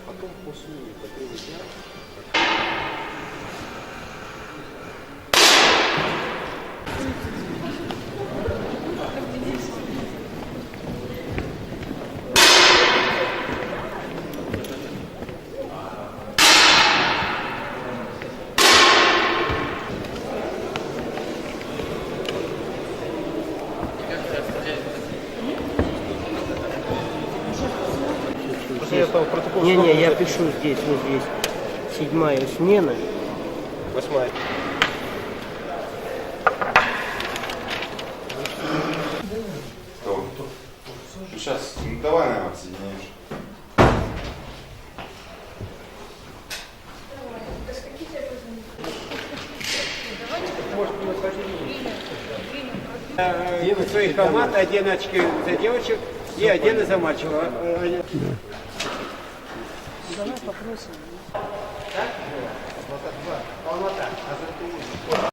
Потом после такого дня Не, я пишу здесь, вот здесь. 7-я смена. 8-я. Сейчас, ну давай, наверное, отсоединишь. Своих команд, один очки за девочек и один за мальчиков. Давай попросим. Так?